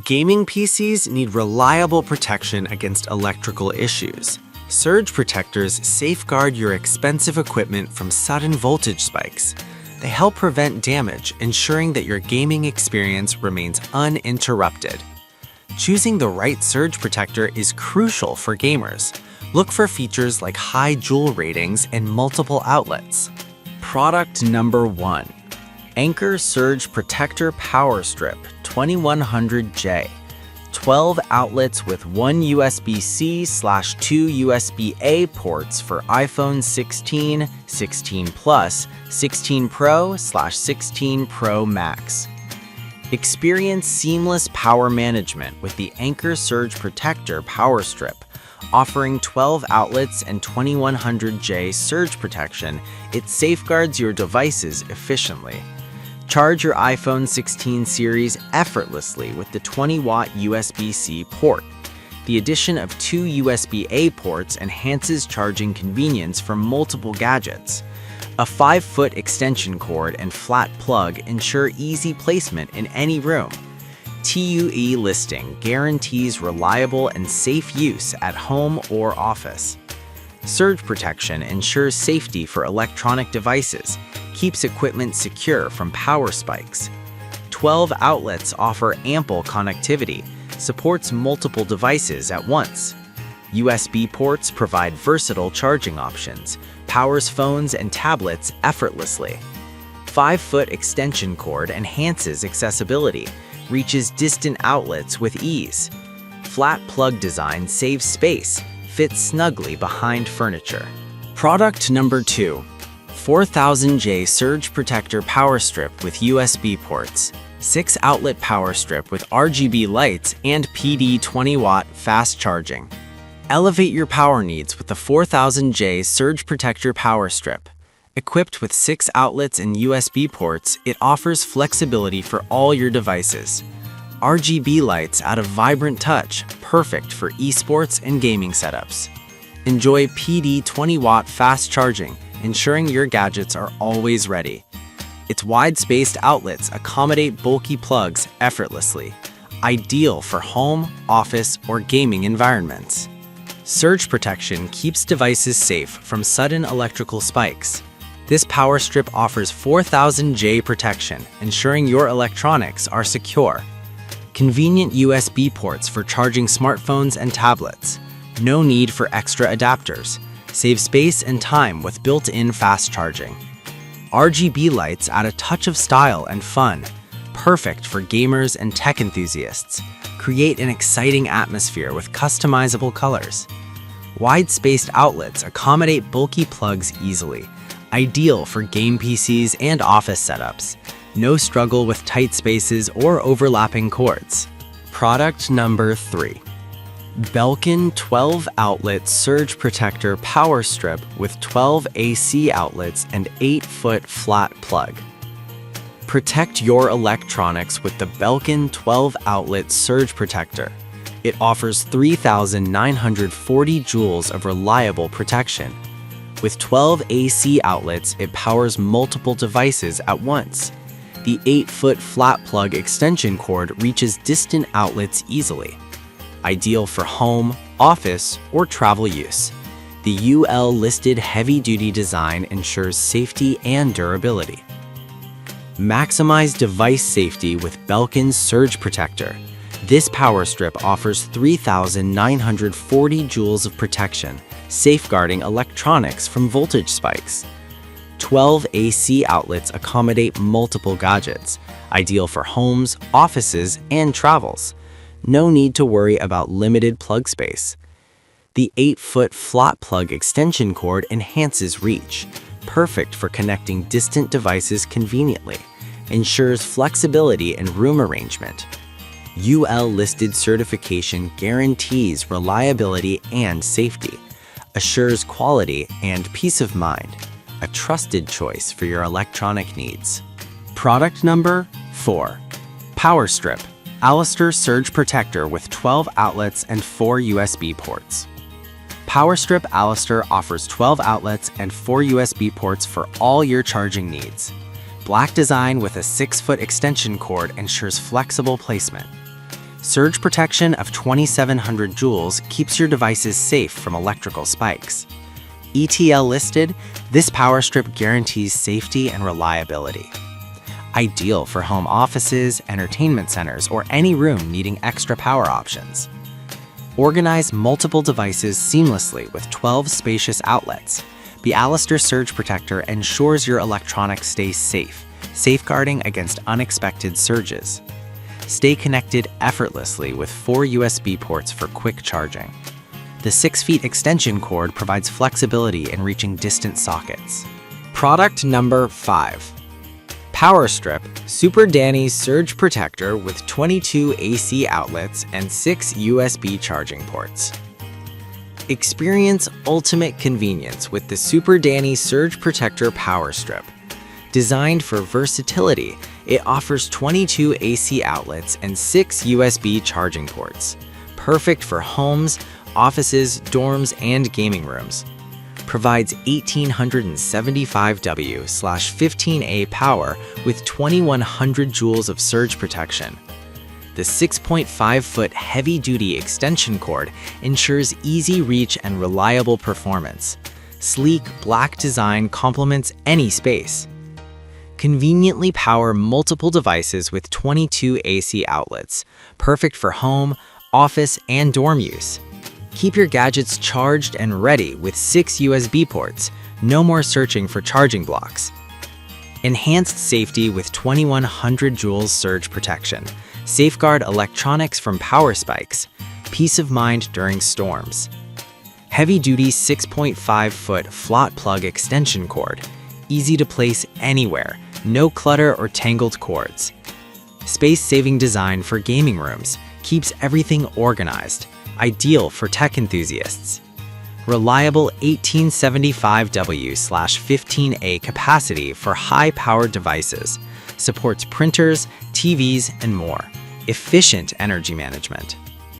Gaming PCs need reliable protection against electrical issues. Surge protectors safeguard your expensive equipment from sudden voltage spikes. They help prevent damage, ensuring that your gaming experience remains uninterrupted. Choosing the right surge protector is crucial for gamers. Look for features like high joule ratings and multiple outlets. Product number 1. Anker Surge Protector Power Strip 2100J. 12 outlets with 1 USB-C/2 USB-A ports for iPhone 16, 16 Plus, 16 Pro/16 Pro Max. Experience seamless power management with the Anker Surge Protector Power Strip. Offering 12 outlets and 2100J surge protection, it safeguards your devices efficiently. Charge your iPhone 16 series effortlessly with the 20-watt USB-C port. The addition of 2 USB-A ports enhances charging convenience for multiple gadgets. A 5-foot extension cord and flat plug ensure easy placement in any room. TUE listing guarantees reliable and safe use at home or office. Surge protection ensures safety for electronic devices, keeps equipment secure from power spikes. 12 outlets offer ample connectivity, supports multiple devices at once. USB ports provide versatile charging options, powers phones and tablets effortlessly. 5-foot extension cord enhances accessibility, reaches distant outlets with ease. Flat plug design saves space, fits snugly behind furniture. Product number 2. 4000J Surge Protector Power Strip with USB ports. 6-outlet power strip with RGB lights and PD 20-watt fast charging. Elevate your power needs with the 4000J Surge Protector Power Strip. Equipped with 6 outlets and USB ports, it offers flexibility for all your devices. RGB lights add a vibrant touch, perfect for esports and gaming setups. Enjoy PD 20-watt fast charging, ensuring your gadgets are always ready. Its wide-spaced outlets accommodate bulky plugs effortlessly, ideal for home, office, or gaming environments. Surge protection keeps devices safe from sudden electrical spikes. This power strip offers 4000J protection, ensuring your electronics are secure. Convenient USB ports for charging smartphones and tablets. No need for extra adapters. Save space and time with built-in fast charging. RGB lights add a touch of style and fun, perfect for gamers and tech enthusiasts. Create an exciting atmosphere with customizable colors. Wide-spaced outlets accommodate bulky plugs easily, ideal for game PCs and office setups. No struggle with tight spaces or overlapping cords. Product number 3. Belkin 12-outlet Surge Protector Power Strip with 12 AC outlets and 8-foot flat plug. Protect your electronics with the Belkin 12-outlet Surge Protector. It offers 3,940 joules of reliable protection. With 12 AC outlets, it powers multiple devices at once. The 8-foot flat plug extension cord reaches distant outlets easily. Ideal for home, office, or travel use. The UL-listed heavy-duty design ensures safety and durability. Maximize device safety with Belkin Surge Protector. This power strip offers 3,940 joules of protection, safeguarding electronics from voltage spikes. 12 AC outlets accommodate multiple gadgets, ideal for homes, offices, and travels. No need to worry about limited plug space. The 8-foot flat plug extension cord enhances reach, perfect for connecting distant devices conveniently, ensures flexibility in room arrangement. UL-listed certification guarantees reliability and safety, assures quality and peace of mind, a trusted choice for your electronic needs. Product number 4. Power Strip Aliexpress Surge Protector with 12 outlets and 4 USB ports. Power Strip Aliexpress offers 12 outlets and 4 USB ports for all your charging needs. Black design with a 6-foot extension cord ensures flexible placement. Surge protection of 2700 joules keeps your devices safe from electrical spikes. ETL listed, this power strip guarantees safety and reliability. Ideal for home offices, entertainment centers, or any room needing extra power options. Organize multiple devices seamlessly with 12 spacious outlets. The Aliexpress Surge Protector ensures your electronics stay safe, safeguarding against unexpected surges. Stay connected effortlessly with 4 USB ports for quick charging. The 6-foot extension cord provides flexibility in reaching distant sockets. Product number 5. Power Strip Super Danny Surge Protector with 22 AC outlets and 6 USB charging ports. Experience ultimate convenience with the Super Danny Surge Protector Power Strip. Designed for versatility, it offers 22 AC outlets and 6 USB charging ports. Perfect for homes, offices, dorms, and gaming rooms. Provides 1875W/15A power with 2100 joules of surge protection. The 6.5-foot heavy-duty extension cord ensures easy reach and reliable performance. Sleek, black design complements any space. Conveniently power multiple devices with 22 AC outlets, perfect for home, office, and dorm use. Keep your gadgets charged and ready with 6 USB ports, no more searching for charging blocks. Enhanced safety with 2100 joules surge protection. Safeguard electronics from power spikes. Peace of mind during storms. Heavy-duty 6.5-foot flat plug extension cord. Easy to place anywhere, no clutter or tangled cords. Space-saving design for gaming rooms. Keeps everything organized. Ideal for tech enthusiasts. Reliable 1875W/15A capacity for high-powered devices. Supports printers, TVs, and more. Efficient energy management.